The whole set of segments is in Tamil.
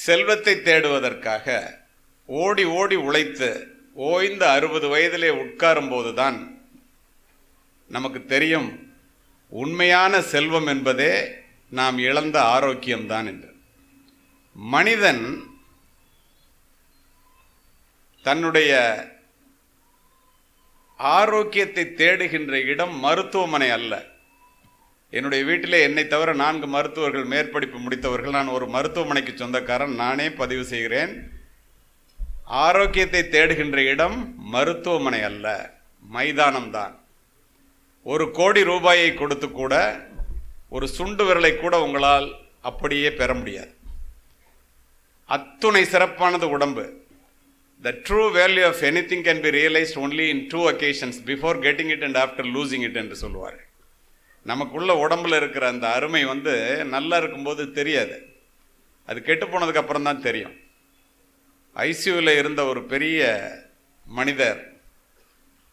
செல்வத்தை தேடுவதற்காக ஓடி ஓடி உழைத்து ஓய்ந்த 60 வயதிலே உட்காரும் போதுதான் நமக்கு தெரியும் உண்மையான செல்வம் என்பதே நாம் இழந்த ஆரோக்கியம்தான் என்று. மனிதன் தன்னுடைய ஆரோக்கியத்தை தேடுகின்ற இடம் மருத்துவமனை அல்ல. என்னுடைய வீட்டிலே என்னை தவிர 4 மருத்துவர்கள் மேற்படிப்பு முடித்தவர்கள். நான் ஒரு மருத்துவமனைக்கு சொந்தக்காரன், நானே பதிவு செய்கிறேன். ஆரோக்கியத்தை தேடுகின்ற இடம் மருத்துவமனை அல்ல, மைதானம்தான். 1 கோடி ரூபாயை கொடுத்து கூட ஒரு சுண்டு விரலை கூட உங்களால் அப்படியே பெற முடியாது. அத்துணை சிறப்பானது உடம்பு. The true value of anything can be realized only in 2 occasions, before getting it and after losing it என்று சொல்லுவார்கள். நமக்குள்ள உடம்புல இருக்கிற அந்த அருமை நல்லா இருக்கும்போது தெரியாது, அது கெட்டு போனதுக்கு அப்புறம் தான் தெரியும். ஐசியூவில் இருந்த ஒரு பெரிய மனிதர்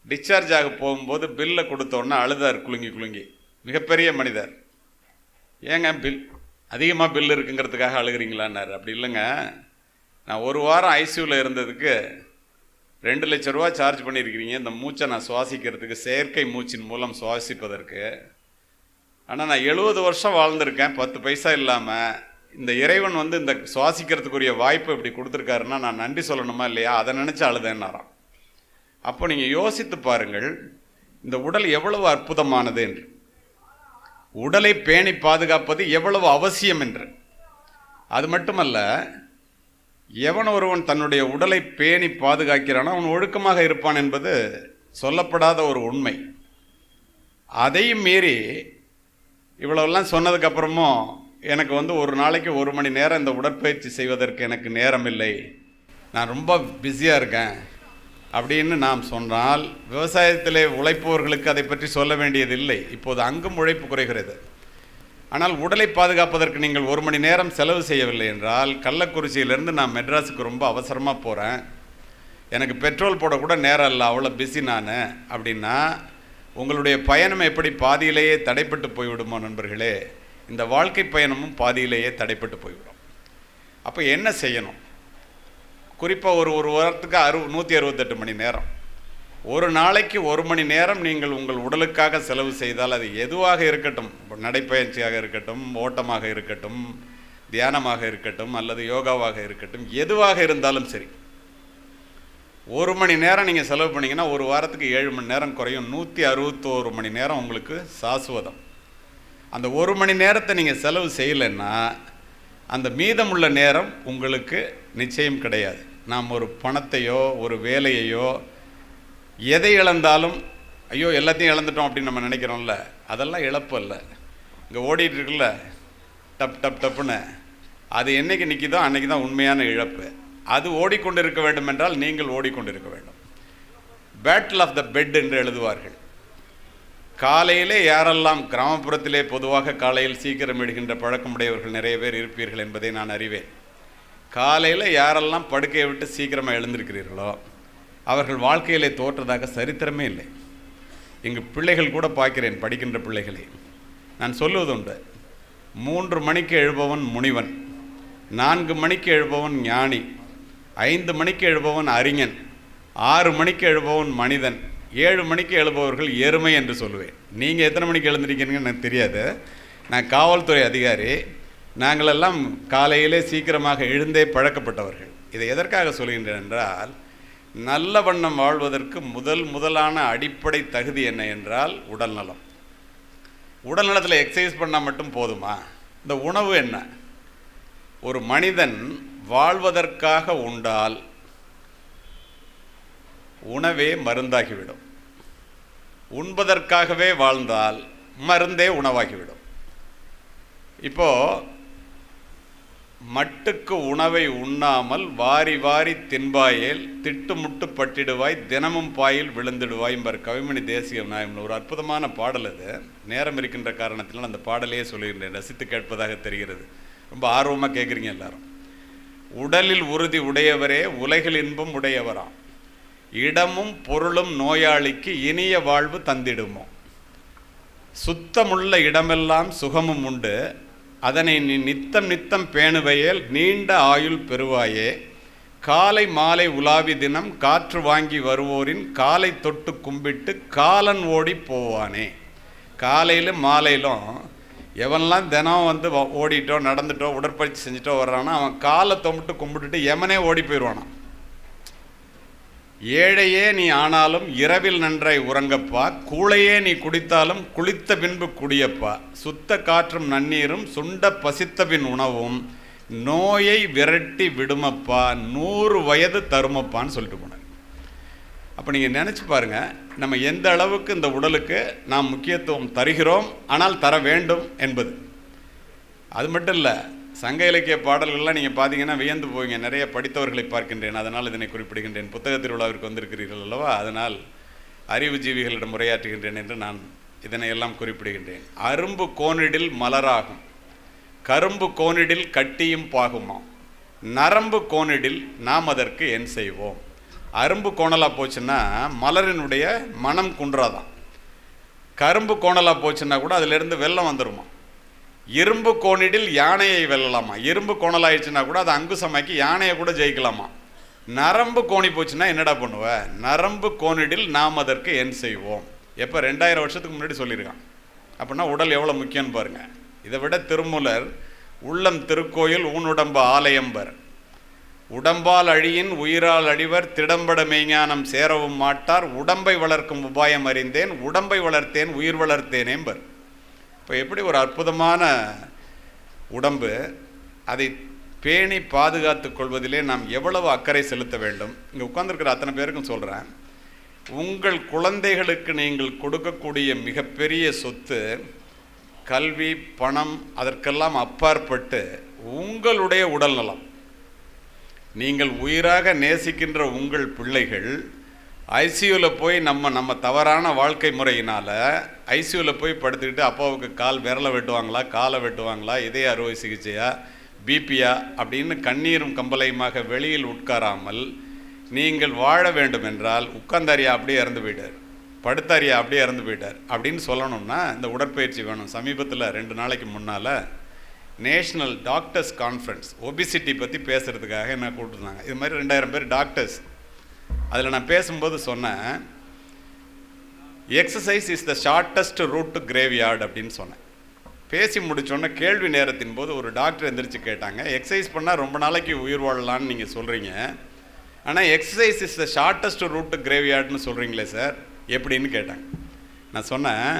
டிஸ்சார்ஜ் ஆக போகும்போது பில்லை கொடுத்தோன்னா அழுதார் குலுங்கி குலுங்கி. மிகப்பெரிய மனிதர். ஏங்க பில் அதிகமாக பில் இருக்குங்கிறதுக்காக அழுகிறீங்களான்னாரு. அப்படி இல்லைங்க, நான் 1 வாரம் ஐசியூவில் இருந்ததுக்கு 2 லட்ச ரூபா சார்ஜ் பண்ணியிருக்கிறீங்க இந்த மூச்சை நான் சுவாசிக்கிறதுக்கு, செயற்கை மூச்சின் மூலம் சுவாசிப்பதற்கு. ஆனால் நான் 70 வருஷம் வாழ்ந்திருக்கேன் 10 பைசா இல்லாமல். இந்த இறைவன் இந்த சுவாசிக்கிறதுக்குரிய வாய்ப்பு இப்படி கொடுத்துருக்காருன்னா நான் நன்றி சொல்லணுமா இல்லையா, அதை நினச்சி அழுதேன்னாராம். அப்போ நீங்கள் யோசித்து பாருங்கள், இந்த உடல் எவ்வளவு அற்புதமானது என்று, உடலை பேணி பாதுகாப்பது எவ்வளவு அவசியம் என்று. அது மட்டுமல்ல, எவன் ஒருவன் தன்னுடைய உடலை பேணி பாதுகாக்கிறானோ அவன் ஒழுக்கமாக இருப்பான் என்பது சொல்லப்படாத ஒரு உண்மை. அதையும் மீறி இவ்வளவெல்லாம் சொன்னதுக்கப்புறமும் எனக்கு ஒரு நாளைக்கு 1 மணி நேரம் இந்த உடற்பயிற்சி செய்வதற்கு எனக்கு நேரம் இல்லை, நான் ரொம்ப பிஸியாக இருக்கேன் அப்படின்னு நாம் சொன்னால், விவசாயத்திலே உழைப்பவர்களுக்கு அதை பற்றி சொல்ல வேண்டியதில்லை. இப்போது அங்கும் உழைப்பு குறைகிறது. ஆனால் உடலை பாதுகாப்பதற்கு நீங்கள் 1 மணி நேரம் செலவு செய்யவில்லை என்றால், கள்ளக்குறிச்சியிலேருந்து நான் மெட்ராஸுக்கு ரொம்ப அவசரமாக போகிறேன், எனக்கு பெட்ரோல் போடக்கூட நேரம் இல்லை, அவ்வளோ பிஸி நான் அப்படின்னா, உங்களுடைய பயணம் எப்படி பாதியிலேயே தடைப்பட்டு போய்விடுமோ நண்பர்களே, இந்த வாழ்க்கை பயணமும் பாதியிலேயே தடைப்பட்டு போய்விடும். அப்போ என்ன செய்யணும்? குறிப்பாக ஒரு வாரத்துக்கு 168 மணி நேரம், ஒரு நாளைக்கு 1 மணி நேரம் நீங்கள் உங்கள் உடலுக்காக செலவு செய்தால், அது எதுவாக இருக்கட்டும், நடைப்பயிற்சியாக இருக்கட்டும், ஓட்டமாக இருக்கட்டும், தியானமாக இருக்கட்டும், அல்லது யோகாவாக இருக்கட்டும், எதுவாக இருந்தாலும் சரி, 1 மணி நேரம் நீங்கள் செலவு பண்ணிங்கன்னா ஒரு வாரத்துக்கு 7 மணி நேரம் குறையும். 161 மணி நேரம் உங்களுக்கு சாஸ்வதம். அந்த 1 மணி நேரத்தை நீங்கள் செலவு செய்யலைன்னா அந்த மீதமுள்ள நேரம் உங்களுக்கு நிச்சயம் கிடையாது. நாம் ஒரு பணத்தையோ ஒரு வேலையையோ எதை இழந்தாலும், ஐயோ எல்லாத்தையும் இழந்துட்டோம் அப்படின்னு நம்ம நினைக்கிறோம்ல, அதெல்லாம் இழப்பு அல்ல. இங்கே ஓடிட்டு இருக்குல்ல டப் டப் டப்புன்னு, அது என்றைக்கு நிற்கிதோ அன்றைக்கி தான் உண்மையான இழப்பு. அது ஓடிக்கொண்டு இருக்க வேண்டும் என்றால் நீங்கள் ஓடிக்கொண்டிருக்க வேண்டும். பேட்டில் ஆஃப் த பெட் என்று எழுதுவார்கள். காலையிலே யாரெல்லாம் கிராமப்புறத்திலே பொதுவாக காலையில் சீக்கிரம் எழுகின்ற பழக்கமுடையவர்கள் நிறைய பேர் இருப்பீர்கள் என்பதை நான் அறிவேன். காலையில் யாரெல்லாம் படுக்கையை விட்டு சீக்கிரமாக எழுந்திருக்கிறீர்களோ அவர்கள் வாழ்க்கையிலே தோற்றதாக சரித்திரமே இல்லை. இங்கு பிள்ளைகள் கூட பார்க்கிறேன், படிக்கின்ற பிள்ளைகளை. நான் சொல்லுவதுண்டு, 3 மணிக்கு எழுபவன் முனிவன், 4 மணிக்கு எழுபவன் ஞானி, 5 மணிக்கு எழுபவன் அறிஞன், 6 மணிக்கு எழுபவன் மனிதன், 7 மணிக்கு எழுபவர்கள் எருமை என்று சொல்லுவேன். நீங்கள் எத்தனை மணிக்கு எழுந்திருக்கீங்கன்னு எனக்கு தெரியாது. நான் காவல்துறை அதிகாரி. நாங்களெல்லாம் காலையிலே சீக்கிரமாக எழுந்தே பழக்கப்பட்டவர்கள். இதை எதற்காக சொல்கின்றேன் என்றால், நல்ல வண்ணம் வாழ்வதற்கு முதலான அடிப்படை தகுதி என்ன என்றால் உடல் நலம். உடல் நலத்தில் எக்ஸசைஸ் பண்ணால் மட்டும் போதுமா? இந்த உணவு என்ன? ஒரு மனிதன் வாழ்வதற்காக உண்டால் உணவே மருந்தாகிவிடும். உண்பதற்காகவே வாழ்ந்தால் மருந்தே உணவாகிவிடும். இப்போது மட்டுக்கு உணவை உண்ணாமல் வாரி வாரி தின்பாயேல் திட்டுமுட்டு பட்டிடுவாய் தினமும் பாயில் விழுந்துடுவாய் என்பர் கவிமணி தேசிய நாயகன். ஒரு அற்புதமான பாடல் அது. நேரம் இருக்கின்ற காரணத்தினால் அந்த பாடலையே சொல்லுகின்றேன், ரசித்து கேட்பதாக தெரிகிறது. ரொம்ப ஆர்வமாக கேட்குறீங்க எல்லாரும். உடலில் உறுதி உடையவரே உலகில் இன்பம் உடையவராம், இடமும் பொருளும் நோயாளிக்கு இனிய வாழ்வு தந்திடுமோ, சுத்தமுள்ள இடமெல்லாம் சுகமும் உண்டு, அதனை நீ நித்தம் நித்தம் பேணுவையேல் நீண்ட ஆயுள் பெறுவாயே. காலை மாலை உலாவி தினம் காற்று வாங்கி வருவோரின் காலை தொட்டு கும்பிட்டு காலன் ஓடி போவானே. காலையிலும் மாலையிலும் எவன்லாம் தினம் வந்து ஓடிட்டோ நடந்துட்டோ உடற்பயிற்சி செஞ்சுட்டோ வர்றானோ அவன் காலை தொம்பிட்டு கும்பிட்டுட்டு எமனே ஓடி போயிடுவானான். ஏழையே நீ ஆனாலும் இரவில் நன்றாய் உறங்கப்பா, கூழையே நீ குடித்தாலும் குளித்த பின்பு குடியப்பா, சுத்த காற்றும் நன்னீரும் சுண்ட பசித்த பின் உணவும் நோயை விரட்டி விடுமப்பா, 100 வயது தருமப்பான்னு சொல்லிட்டு போனார். அப்போ நீங்கள் நினச்சி பாருங்கள், நம்ம எந்த அளவுக்கு இந்த உடலுக்கு நாம் முக்கியத்துவம் தருகிறோம், ஆனால் தர வேண்டும் என்பது. அது மட்டும் இல்லை, சங்க இலக்கிய பாடல்கள்லாம் நீங்கள் பார்த்தீங்கன்னா வியந்து போவீங்க. நிறைய படித்தவர்களை பார்க்கின்றேன், அதனால் இதனை குறிப்பிடுகின்றேன். புத்தக திருவிழாவிற்கு வந்திருக்கிறீர்கள் அல்லவா, அதனால் அறிவு ஜீவிகளிடம் உரையாற்றுகின்றேன் என்று நான் இதனை எல்லாம் குறிப்பிடுகின்றேன். அரும்பு கோணிடில் மலராகும், கரும்பு கோணிடில் கட்டியும் பாகுமாம், நரம்பு கோணிடில் நாம் அதற்கு என் செய்வோம். அரும்பு கோணலாக போச்சுன்னா மலரினுடைய மனம் குன்றாதான். கரும்பு கோணலாக போச்சுன்னா கூட அதிலிருந்து வெள்ளம் வந்துடுமா. இரும்பு கோணிடில் யானையை வெல்லலாமா. இரும்பு கோணலாயிடுச்சுன்னா கூட அதை அங்குசமாக்கி யானையை கூட ஜெயிக்கலாமா. நரம்பு கோணி போச்சுன்னா என்னடா பண்ணுவ, நரம்பு கோணிடில் நாம் அதற்கு என் செய்வோம். எப்போ 2000 வருஷத்துக்கு முன்னாடி சொல்லியிருக்கான். அப்படின்னா உடல் எவ்வளோ முக்கியம்னு பாருங்கள். இதை விட திருமூலர் உள்ளம் திருக்கோயில் ஊனுடம்பு ஆலயம்பர், உடம்பால் அழியின் உயிரால் அழிவர் திடம்பட மெய்ஞானம் சேரவும் மாட்டார், உடம்பை வளர்க்கும் உபாயம் அறிந்தேன் உடம்பை வளர்த்தேன் உயிர் வளர்த்தேனேம்பர். இப்போ எப்படி ஒரு அற்புதமான உடம்பு, அதை பேணி பாதுகாத்து கொள்வதிலே நாம் எவ்வளவு அக்கறை செலுத்த வேண்டும். இங்கே உட்கார்ந்துருக்கிற அத்தனை பேருக்கும் சொல்கிறேன், உங்கள் குழந்தைகளுக்கு நீங்கள் கொடுக்கக்கூடிய மிகப்பெரிய சொத்து கல்வி, பணம், அதற்கெல்லாம் அப்பாற்பட்டு உங்களுடைய உடல் நலம். நீங்கள் உயிராக நேசிக்கின்ற உங்கள் பிள்ளைகள் ஐசியூவில் போய் நம்ம தவறான வாழ்க்கை முறையினால் ஐசியூவில் போய் படுத்துக்கிட்டு அப்பாவுக்கு கால் விரலை வெட்டுவாங்களா, காலை வெட்டுவாங்களா, இதய அறுவை சிகிச்சையா, பிபியா அப்படின்னு கண்ணீரும் கம்பளையுமாக வெளியில் உட்காராமல் நீங்கள் வாழ வேண்டும் என்றால் உட்கார்ந்தாரியா அப்படியே இறந்து போயிட்டார், படுத்தாரியா அப்படியே இறந்து போயிட்டார் அப்படின்னு சொல்லணும்னா இந்த உடற்பயிற்சி வேணும். சமீபத்தில் 2 நாளைக்கு முன்னால் நேஷ்னல் டாக்டர்ஸ் கான்ஃபரன்ஸ் ஒபிசிட்டி பற்றி பேசுகிறதுக்காக என்ன கூப்பிட்டுருந்தாங்க. இது மாதிரி 2000 பேர் டாக்டர்ஸ். அதில் நான் பேசும்போது சொன்னேன், exercise is the shortest route to graveyard அப்படின்னு சொன்னேன். பேசி முடிச்சோன்னே கேள்வி நேரத்தின் போது ஒரு டாக்டர் எந்திரிச்சு கேட்டாங்க, எக்ஸசைஸ் பண்ணால் ரொம்ப நாளைக்கு உயிர் வாழலான்னு நீங்கள் சொல்கிறீங்க, ஆனால் exercise is the shortest route to கிரேவ்யார்டுன்னு சொல்கிறீங்களே சார், எப்படின்னு கேட்டாங்க. நான் சொன்னேன்,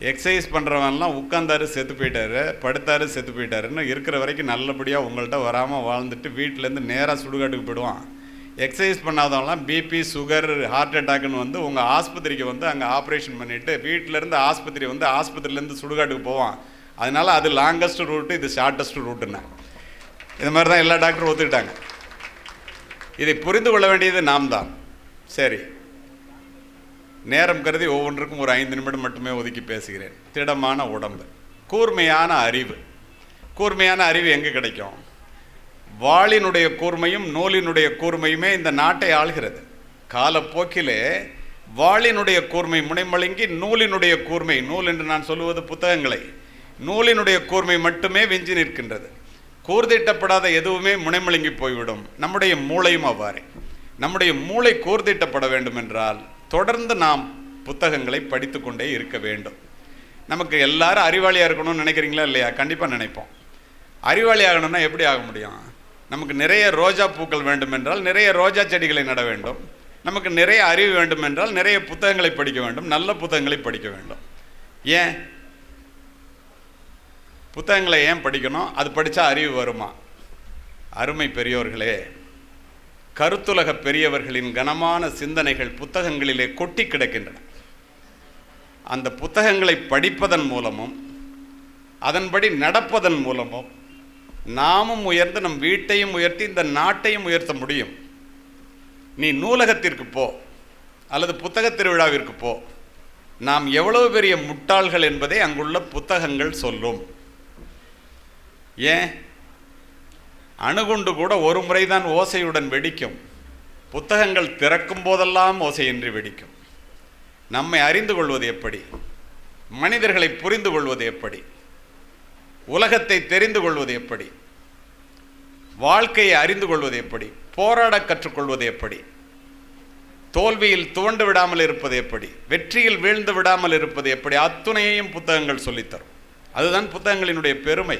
எக்ஸசைஸ் பண்ணுறவன்லாம் உட்காந்தாரு செத்து போயிட்டாரு, படுத்தாரு செத்து போயிட்டாருன்னு இருக்கிற வரைக்கும் நல்லபடியாக உங்கள்கிட்ட வராமல் வாழ்ந்துட்டு வீட்டிலேருந்து நேராக சுடுகாட்டுக்கு போயிடுவான். எக்ஸசைஸ் பண்ணாதவங்களாம் பிபி, சுகர், ஹார்ட் அட்டாக்குன்னு வந்து உங்கள் ஆஸ்பத்திரிக்கு வந்து அங்கே ஆப்ரேஷன் பண்ணிவிட்டு வீட்டிலேருந்து ஆஸ்பத்திரி வந்து ஆஸ்பத்திரியிலேருந்து சுடுகாட்டுக்கு போவான். அதனால் அது லாங்கஸ்ட் ரூட்டு, இது ஷார்ட்டஸ்ட் ரூட்டுன்னு. இது மாதிரி தான் எல்லா டாக்டரும் ஒத்துக்கிட்டாங்க. இதை புரிந்து கொள்ள வேண்டியது நாம் தான். சரி, நேரம் கருதி ஒவ்வொன்றுக்கும் ஒரு 5 நிமிடம் மட்டுமே ஒதுக்கி பேசுகிறேன். திடமான உடம்பு, கூர்மையான அறிவு. கூர்மையான அறிவு எங்கே கிடைக்கும்? வாளினுடைய கூர்மையும் நூலினுடைய கூர்மையுமே இந்த நாட்டை ஆள்கிறது. காலப்போக்கிலே வாளினுடைய கூர்மை முனைமழுங்கி நூலினுடைய கூர்மை, நூல் என்று நான் சொல்லுவது புத்தகங்களை, நூலினுடைய கூர்மை மட்டுமே விஞ்சி நிற்கின்றது. கூர்தீட்டப்படாத எதுவுமே முனைமழுங்கி போய்விடும். நம்முடைய மூளையும் அவ்வாறே. நம்முடைய மூளை கூர்தீட்டப்பட வேண்டும் என்றால் தொடர்ந்து நாம் புத்தகங்களை படித்து கொண்டே இருக்க வேண்டும். நமக்கு எல்லாரும் அறிவாளியாக இருக்கணும்னு நினைக்கிறீங்களா இல்லையா? கண்டிப்பாக நினைப்போம். அறிவாளி ஆகணும்னா எப்படி ஆக முடியும்? நமக்கு நிறைய ரோஜா பூக்கள் வேண்டும் என்றால் நிறைய ரோஜா செடிகளை நட வேண்டும். நமக்கு நிறைய அறிவு வேண்டும் என்றால் நிறைய புத்தகங்களை படிக்க வேண்டும், நல்ல புத்தகங்களை படிக்க வேண்டும். ஏன் புத்தகங்களை ஏன் படிக்கணும்? அது படித்தா அறிவு வருமா? அருமை பெரியோர்களே, கருத்துலக பெரியவர்களின் கனமான சிந்தனைகள் புத்தகங்களிலே கொட்டி கிடக்கின்றன. அந்த புத்தகங்களை படிப்பதன் மூலமும் அதன்படி நடப்பதன் மூலமும் நாமும் உயர்ந்து நம் வீட்டையும் உயர்த்தி இந்த நாட்டையும் உயர்த்த முடியும். நீ நூலகத்திற்கு போ அல்லது புத்தக திருவிழாவிற்கு போ, நாம் எவ்வளவு பெரிய முட்டாள்கள் என்பதை அங்குள்ள புத்தகங்கள் சொல்லும். ஏன்? அணுகுண்டு கூட ஒரு முறைதான் ஓசையுடன் வெடிக்கும். புத்தகங்கள் திறக்கும் போதெல்லாம் ஓசையின்றி வெடிக்கும். நம்மை அறிந்து கொள்வது எப்படி? மனிதர்களை புரிந்து கொள்வது எப்படி? உலகத்தை தெரிந்து கொள்வது எப்படி, வாழ்க்கையை அறிந்து கொள்வது எப்படி, போராட கற்றுக்கொள்வது எப்படி, தோல்வியில் துவண்டு விடாமல் இருப்பது எப்படி, வெற்றியில் வீழ்ந்து விடாமல் இருப்பது எப்படி, அத்துணையையும் புத்தகங்கள் சொல்லித்தரும். அதுதான் புத்தகங்களினுடைய பெருமை.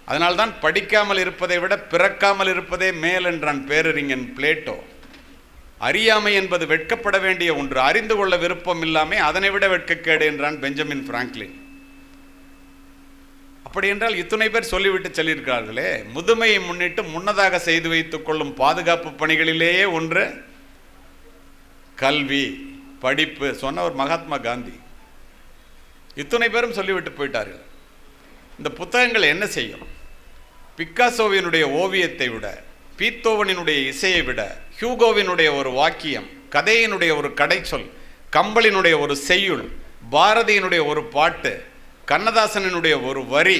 அதனால்தான் படிக்காமல் இருப்பதை விட பிறக்காமல் இருப்பதே மேல் என்றான் பேரறிஞன் பிளேட்டோ. அறியாமை என்பது வெட்கப்பட வேண்டிய ஒன்று, அறிந்து கொள்ள விருப்பம் இல்லாமல் அதனை விட வெட்கக்கேடு என்றான் பெஞ்சமின் பிராங்க்லின். அப்படி என்றால் இத்துணை பேர் சொல்லிவிட்டு சொல்லியிருக்கிறார்களே, முதுமையை முன்னிட்டு முன்னதாக செய்து வைத்துக் கொள்ளும் பாதுகாப்பு பணிகளிலேயே ஒன்று கல்வி, படிப்பு சொன்ன ஒரு மகாத்மா காந்தி. இத்துணை பேரும் சொல்லிவிட்டு போயிட்டார்கள். இந்த புத்தகங்கள் என்ன செய்யும்? பிக்காசோவினுடைய ஓவியத்தை விட, பீத்தோவனினுடைய இசையை விட, ஹியூகோவினுடைய ஒரு வாக்கியம், கதையினுடைய ஒரு கடைச்சொல், கம்பளினுடைய ஒரு செய்யுள், பாரதியினுடைய ஒரு பாட்டு, கண்ணதாசனினுடைய ஒரு வரி,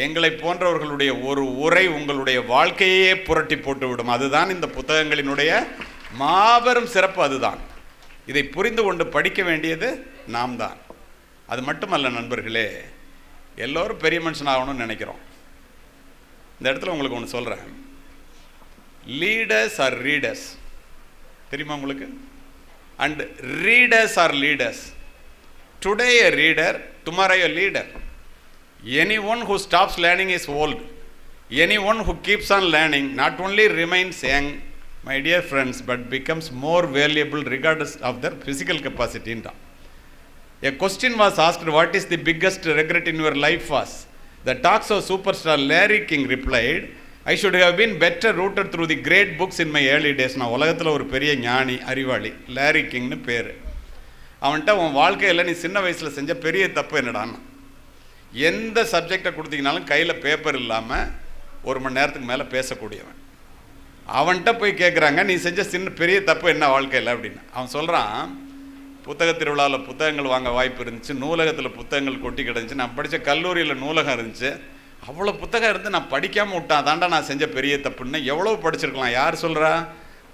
எங்களை போன்றவர்களுடைய ஒரு உரை உங்களுடைய வாழ்க்கையே புரட்டி போட்டுவிடும். அதுதான் இந்த புத்தகங்களினுடைய மாபெரும் சிறப்பு. அதுதான் இதை புரிந்து கொண்டு படிக்க வேண்டியது நாம் தான். அது மட்டுமல்ல நண்பர்களே, எல்லோரும் பெரிய மனுஷன் ஆகணும்னு நினைக்கிறோம். இந்த இடத்துல உங்களுக்கு ஒன்று சொல்கிறேன். லீடர்ஸ் ஆர் ரீடர்ஸ், தெரியுமா உங்களுக்கு? And readers R leaders. Today a reader, tomorrow a leader. Anyone who stops learning is old. Anyone who keeps on learning not only remains young, my dear friends, but becomes more valuable regardless of their physical capacity. A question was asked, what is the biggest regret in your life was? The talks of superstar Larry King replied, I should have been better rooted through the great books in my early days. நான் உலகத்தில் ஒரு பெரிய ஞானி, அறிவாளி, லாரி கிங்னு பேர். அவன்கிட்ட உன் வாழ்க்கையில் நீ சின்ன வயசில் செஞ்ச பெரிய தப்பு என்னடான்னு, எந்த சப்ஜெக்டை கொடுத்தீங்கனாலும் கையில் பேப்பர் இல்லாமல் 1 மணி நேரத்துக்கு மேலே பேசக்கூடியவன். அவன்கிட்ட போய் கேட்குறாங்க, நீ செஞ்ச பெரிய தப்பு என்ன வாழ்க்கையில் அப்படின்னு. அவன் சொல்கிறான், புத்தக திருவிழாவில் புத்தகங்கள் வாங்க வாய்ப்பு இருந்துச்சு, நூலகத்தில் புத்தகங்கள் கொட்டி கிடந்துச்சு, நான் படித்த கல்லூரியில் நூலகம் இருந்துச்சு, அவ்வளோ புத்தகம் இருந்து நான் படிக்காமல் விட்டான், தாண்டா நான் செஞ்ச பெரிய தப்புன்னு. எவ்வளோ படிச்சிருக்கலாம்? யார் சொல்கிறா?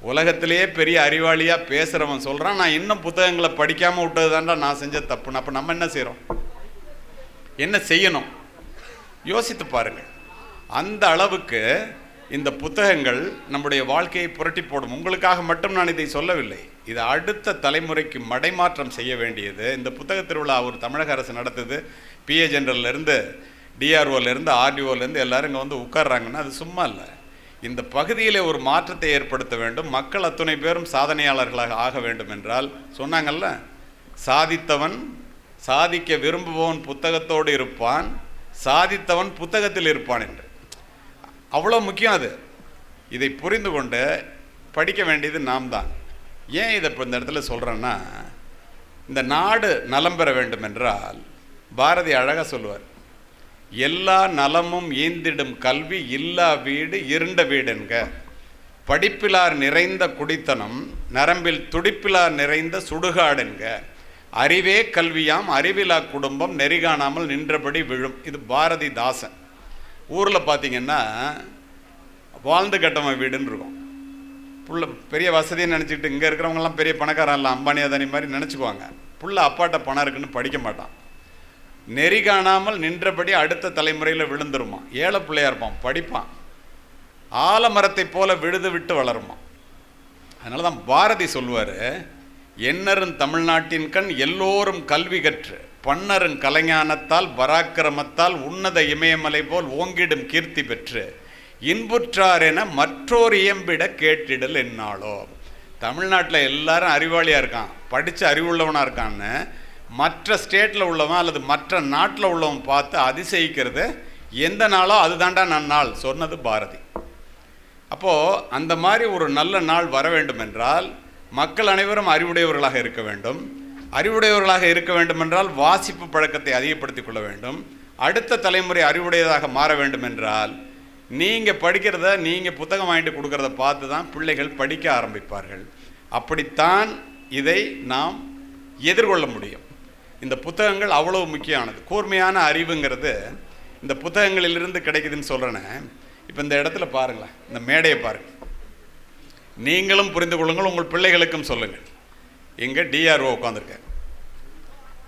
உலகத்திலேயே பெரிய அறிவாளியாக பேசுகிறவன் சொல்கிறான், நான் இன்னும் புத்தகங்களை படிக்காமல் விட்டது தாண்டா நான் செஞ்ச தப்புன்னு. அப்போ நம்ம என்ன செய்கிறோம்? என்ன செய்யணும்? யோசித்து பாருங்கள். அந்த அளவுக்கு இந்த புத்தகங்கள் நம்முடைய வாழ்க்கையை புரட்டி போடும். உங்களுக்காக மட்டும் நான் இதை சொல்லவில்லை, இது அடுத்த தலைமுறைக்கு மடைமாற்றம் செய்ய வேண்டியது. இந்த புத்தக திருவிழா ஒரு தமிழக அரசு நடத்துது. PA ஜெனரல்லேருந்து, DROலேருந்து, RDOலேருந்து எல்லாரும் இங்கே வந்து உட்கார்றாங்கன்னா அது சும்மா இல்லை. இந்த பகுதியிலே ஒரு மாற்றத்தை ஏற்படுத்த வேண்டும். மக்கள் அத்துணை பேரும் சாதனையாளர்களாக ஆக வேண்டும் என்றால், சொன்னாங்கல்ல, சாதித்தவன் சாதிக்க விரும்புபவன் புத்தகத்தோடு இருப்பான், சாதித்தவன் புத்தகத்தில் இருப்பான் என்று. அவ்வளோ முக்கியம் அது. இதை புரிந்து கொண்டு படிக்க வேண்டியது நாம் தான். ஏன் இதை இப்போ இந்த இடத்துல சொல்கிறேன்னா, இந்த நாடு நலம் பெற வேண்டும் என்றால் பாரதி அழகாக சொல்லுவார், எல்லா நலமும் ஈந்திடும் கல்வி இல்லா வீடு இருண்ட வீடுங்க, படிப்பிலார் நிறைந்த குடித்தனம் நரம்பில் துடிப்பிலார் நிறைந்த சுடுகாடுங்க, அறிவே கல்வியாம் அறிவிலா குடும்பம் நெறிகாணாமல் நின்றபடி விழும். இது பாரதிதாசன். ஊரில் பார்த்தீங்கன்னா வாழ்ந்து கட்டவன் வீடுன்னு இருக்கும். புள்ள பெரிய வசதியை நினச்சிக்கிட்டு இங்கே இருக்கிறவங்கலாம் பெரிய பணக்காரன் இல்லை, அம்பானி அதானி மாதிரி நினச்சிக்குவாங்க. புள்ள அப்பாட்ட பணம் இருக்குன்னு படிக்க மாட்டான். நெறி காணாமல் நின்றபடி அடுத்த தலைமுறையில் விழுந்துருமா. ஏழை பிள்ளையாக இருப்பான், படிப்பான், ஆலமரத்தை போல விழுது விட்டு வளருமா. அதனால தான் பாரதி சொல்லுவார், எண்ணரும் தமிழ்நாட்டின் கண் எல்லோரும் கல்வி கற்று பன்னரும் கலைஞானத்தால் பராக்கிரமத்தால் உன்னத இமயமலை போல் ஓங்கிடும் கீர்த்தி பெற்று இன்புற்றார் என மற்றோர் இயம்பிட கேட்டிடல் என்னாலோ. தமிழ்நாட்டில் எல்லாரும் அறிவாளியாக இருக்கான், படித்து அறிவுள்ளவனாக இருக்கான்னு மற்ற ஸ்டேட்டில் உள்ளவன் அல்லது மற்ற நாட்டில் உள்ளவன் பார்த்து அதிசயிக்கிறது எந்த நாளோ அதுதாண்டா நன்னாள் சொன்னது பாரதி. அப்போது அந்த மாதிரி ஒரு நல்ல நாள் வர வேண்டும் என்றால் மக்கள் அனைவரும் அறிவுடையவர்களாக இருக்க வேண்டும். அறிவுடையவர்களாக இருக்க வேண்டும் என்றால் வாசிப்பு பழக்கத்தை அதிகப்படுத்தி கொள்ள வேண்டும். அடுத்த தலைமுறை அறிவுடையதாக மாற வேண்டும் என்றால் நீங்கள் படிக்கிறத, நீங்கள் புத்தகம் வாங்கிட்டு கொடுக்குறத பார்த்து தான் பிள்ளைகள் படிக்க ஆரம்பிப்பார்கள். அப்படித்தான் இதை நாம் எதிர்கொள்ள முடியும். இந்த புத்தகங்கள் அவ்வளவு முக்கியமானது. கூர்மையான அறிவுங்கிறது இந்த புத்தகங்களிலிருந்து கிடைக்குதுன்னு சொல்கிறேனே. இப்போ இந்த இடத்துல பாருங்களேன், இந்த மேடையை பாருங்கள், நீங்களும் புரிந்து கொள்ளுங்கள், உங்கள் பிள்ளைகளுக்கும் சொல்லுங்கள். இங்கே DRO உட்காந்துருக்காங்க,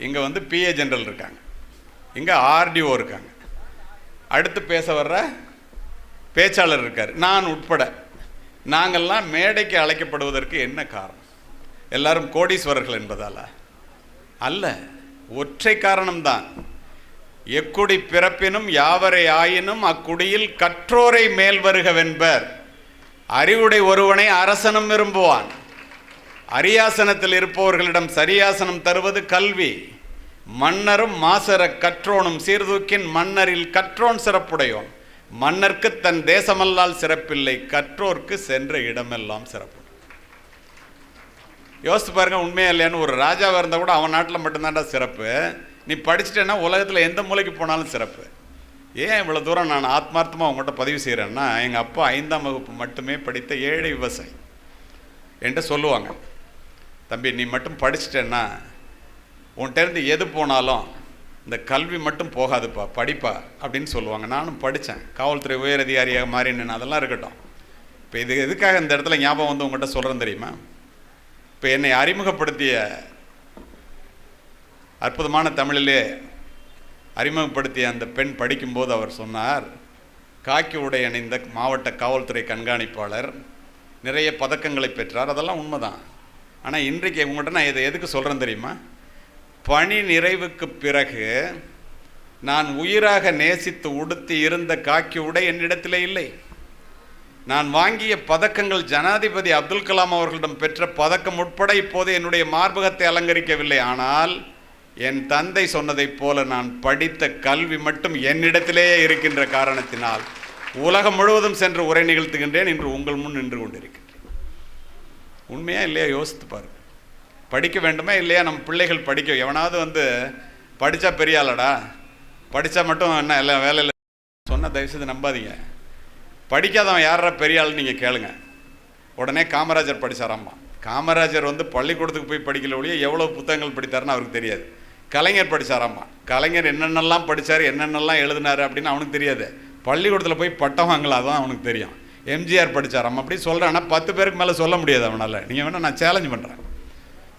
இங்கே வந்து PA ஜெனரல் இருக்காங்க, இங்கே ஆர்டிஓ இருக்காங்க, அடுத்து பேச வர்ற பேச்சாளர் இருக்கார், நான் உட்பட. நாங்கள்லாம் மேடைக்கு அழைக்கப்படுவதற்கு என்ன காரணம்? எல்லாரும் கோடீஸ்வரர்கள் என்பதால் அல்ல, ஒற்றை காரணம்தான். எக்குடி பிறப்பினும் யாவரை ஆயினும் அக்குடியில் கற்றோரை மேல் வருகவென்பர். அறிவுடை ஒருவனை அரசனும் விரும்புவான். அரியாசனத்தில் இருப்பவர்களிடம் சரியாசனம் தருவது கல்வி. மன்னரும் மாசர கற்றோனும் சீர்தூக்கின் மன்னரில் கற்றோன் சிறப்புடையோன். மன்னர்க்கு தன் தேசமல்லால் சிறப்பில்லை, கற்றோர்க்கு சென்ற இடமெல்லாம் சிறப்பு. யோசித்து பாருங்க, உண்மையா இல்லையான்னு. ஒரு ராஜாவாக இருந்தால் கூட அவன் நாட்டில் மட்டும்தான்டா சிறப்பு. நீ படிச்சுட்டேன்னா உலகத்தில் எந்த மூலைக்கு போனாலும் சிறப்பு. ஏன் இவ்வளோ தூரம் நான் ஆத்மார்த்தமாக உங்கள்கிட்ட பதிவு செய்கிறேன்னா, எங்கள் அப்பா 5ஆம் வகுப்பு மட்டுமே படித்த ஏழை விவசாயி என்கிட்ட சொல்லுவாங்க, தம்பி நீ மட்டும் படிச்சுட்டேன்னா உன்கிட்டேருந்து எது போனாலும் இந்த கல்வி மட்டும் போகாதுப்பா, படிப்பா அப்படின்னு சொல்லுவாங்க. நானும் படித்தேன், காவல்துறை உயர் அதிகாரியாக மாறினேன். அதெல்லாம் இருக்கட்டும். இப்போ இது எதுக்காக இந்த இடத்துல ஞாபகம் வந்து உங்கள்கிட்ட சொல்கிறேன் தெரியுமா? இப்போ என்னை அறிமுகப்படுத்திய அற்புதமான தமிழிலே அறிமுகப்படுத்திய அந்த பெண் படிக்கும்போது அவர் சொன்னார், காக்கி உடை அணிந்த மாவட்ட காவல்துறை கண்காணிப்பாளர், நிறைய பதக்கங்களை பெற்றார். அதெல்லாம் உண்மைதான். ஆனால் இன்றைக்கு உங்கள்கிட்ட நான் இதை எதுக்கு சொல்கிறேன் தெரியுமா? பணி நிறைவுக்கு பிறகு நான் உயிராக நேசித்து உடுத்தி இருந்த காக்கி உடை என்னிடத்திலே இல்லை. நான் வாங்கிய பதக்கங்கள் ஜனாதிபதி அப்துல் கலாம் அவர்களிடம் பெற்ற பதக்கம் உட்பட இப்போது என்னுடைய மார்பகத்தை அலங்கரிக்கவில்லை. ஆனால் என் தந்தை சொன்னதைப் போல நான் படித்த கல்வி மட்டும் என்னிடத்திலேயே இருக்கின்ற காரணத்தினால் உலகம் முழுவதும் சென்று உரை நிகழ்த்துகின்றேன். இன்று உங்கள் முன் நின்று கொண்டிருக்கின்றேன். உண்மையா இல்லையா யோசித்து பாருங்க. படிக்க வேண்டுமா இல்லையா? நம்ம பிள்ளைகள் படிக்க, எவனாவது வந்து படித்தா பெரிய ஆளடா, படித்தா மட்டும் என்ன எல்லாம் வேலையில் சொன்னால் தயவுசெய்து நம்பாதீங்க. படிக்காதவன் யாரா பெரிய ஆள்னு நீங்கள் கேளுங்க. உடனே காமராஜர் படித்தாராம்மா. காமராஜர் வந்து பள்ளிக்கூடத்துக்கு போய் படிக்கல ஒழிய எவ்வளோ புத்தகங்கள் படித்தாருன்னு அவருக்கு தெரியாது. கலைஞர் படித்தாராம்மா. கலைஞர் என்னென்னலாம் படித்தார், என்னென்னலாம் எழுதினார் அப்படின்னு அவனுக்கு தெரியாது. பள்ளிக்கூடத்தில் போய் பட்டம் வாங்கலாம், அதான் அவனுக்கு தெரியும். எம்ஜிஆர் படித்தாராம்மா அப்படி சொல்கிறேன். ஆனால் 10 பேருக்கு மேலே சொல்ல முடியாது அவனால். நீங்கள் வேணால் நான் சேலஞ்ச் பண்ணுறேன்.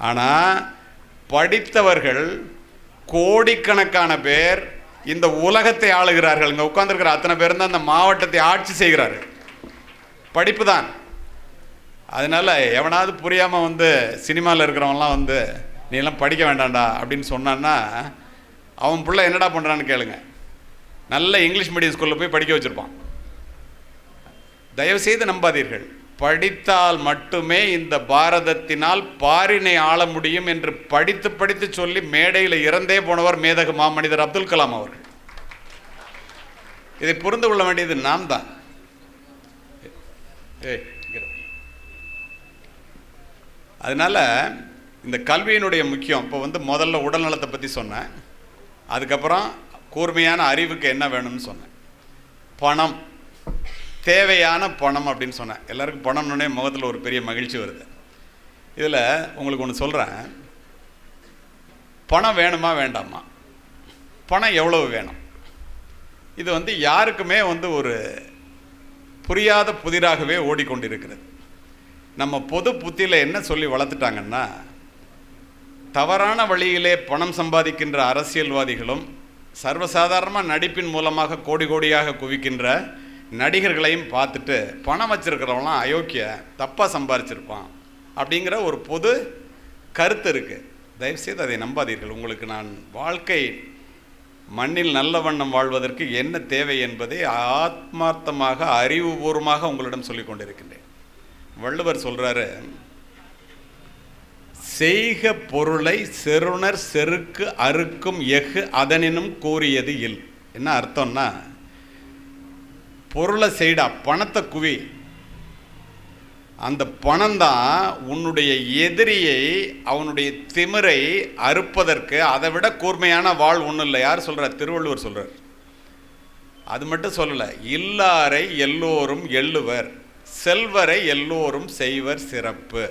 ஆனால் படித்தவர்கள் கோடிக்கணக்கான பேர் இந்த உலகத்தை ஆளுகிறார்கள். இங்கே உட்கார்ந்துருக்கிற அத்தனை பேர் தான் அந்த மாவட்டத்தை ஆட்சி செய்கிறார்கள். படிப்பு தான். அதனால் எவனாவது புரியாமல் வந்து சினிமாவில் இருக்கிறவங்களாம் வந்து நீ எல்லாம் படிக்க வேண்டாம்டா அப்படின்னு சொன்னான்னா அவன் பிள்ளை என்னடா பண்ணுறான்னு கேளுங்க. நல்ல இங்கிலீஷ் மீடியம் ஸ்கூலில் போய் படிக்க வச்சுருப்பான். தயவுசெய்து நம்பாதீர்கள். படித்தால் மட்டுமே இந்த பாரதத்தினால் பாரினை ஆள முடியும் என்று படித்து படித்து சொல்லி மேடையில் இறந்தே போனவர் மேதகு மாமனிதர் அப்துல் கலாம் அவர்கள். இதை புரிந்து கொள்ள வேண்டியது நாம் தான். அதனால இந்த கல்வியினுடைய முக்கியம். இப்போ வந்து முதல்ல உடல் நலத்தை பற்றி சொன்னேன், அதுக்கப்புறம் கூர்மையான அறிவுக்கு என்ன வேணும்னு சொன்னேன், பணம், தேவையான பணம் அப்படின்னு சொன்னேன். எல்லாருக்கும் பணம்னே முகத்தில் ஒரு பெரிய மகிழ்ச்சி வருது. இதில் உங்களுக்கு ஒன்று சொல்கிறேன். பணம் வேணுமா வேண்டாமா, பணம் எவ்வளவு வேணும், இது வந்து யாருக்குமே வந்து ஒரு புரியாத புதிராகவே ஓடிக்கொண்டிருக்கிறது. நம்ம பொது புத்தியில் என்ன சொல்லி வளர்த்துட்டாங்கன்னா, தவறான வழியிலே பணம் சம்பாதிக்கின்ற அரசியல்வாதிகளும் சர்வசாதாரணமாக நடிப்பின் மூலமாக கோடி கோடியாக குவிக்கின்ற நடிகர்களையும் பார்த்துட்டு பணம் வச்சிருக்கிறவங்களாம் அயோக்கிய, தப்பாக சம்பாதிச்சிருப்பான் அப்படிங்கிற ஒரு பொது கருத்து இருக்குது. தயவுசெய்து அதை நம்பாதீர்கள். உங்களுக்கு நான் வாழ்க்கை மண்ணில் நல்ல வண்ணம் வாழ்வதற்கு என்ன தேவை என்பதை ஆத்மார்த்தமாக அறிவுபூர்வமாக உங்களிடம் சொல்லிக் கொண்டிருக்கின்றேன். வள்ளுவர் சொல்கிறாரு, செய்க பொருளை செருணர் செருக்கு அறுக்கும் எஃகு அதனினும் கூறியது இல். என்ன அர்த்தம்னா, பொருளை செய்டா, பணத்தை குவி. அந்த பணம் தான் உன்னுடைய எதிரியை, அவனுடைய திமிரை அறுப்பதற்கு அதை விட கூர்மையான வாழ் ஒன்றும் இல்லை. யார் சொல்கிறார்? திருவள்ளுவர் சொல்கிறார். அது மட்டும் சொல்லலை, இல்லாரை எல்லோரும் எள்ளுவர், செல்வரை எல்லோரும் செய்வர் சிறப்பு.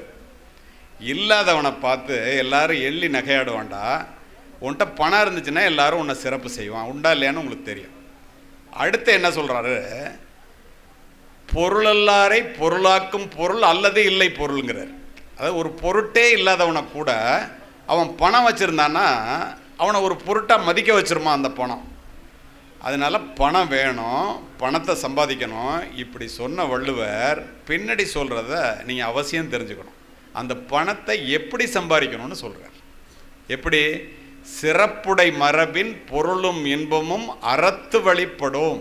இல்லாதவனை பார்த்து எல்லாரும் எள்ளி நகையாடுவான்டா. உன்கிட்ட பணம் இருந்துச்சுன்னா எல்லாரும் உன்னை சிறப்பு செய்வான். உண்டா இல்லையான்னு உங்களுக்கு தெரியும். அடுத்து என்ன சொல்கிறாரு? பொருளல்லாரை பொருளாக்கும் பொருள் அல்லது இல்லை பொருளுங்கிறார். அதாவது ஒரு பொருட்டே இல்லாதவனை கூட அவன் பணம் வச்சுருந்தான்னா அவனை ஒரு பொருட்டாக மதிக்க வச்சிருமா அந்த பணம். அதனால் பணம் வேணும், பணத்தை சம்பாதிக்கணும். இப்படி சொன்ன வள்ளுவர் பின்னாடி சொல்கிறத நீங்கள் அவசியம் தெரிஞ்சுக்கணும். அந்த பணத்தை எப்படி சம்பாதிக்கணும்னு சொல்கிறார். எப்படி? சிறப்புடை மரபின் பொருளும் இன்பமும் அறத்து வழிபடும்.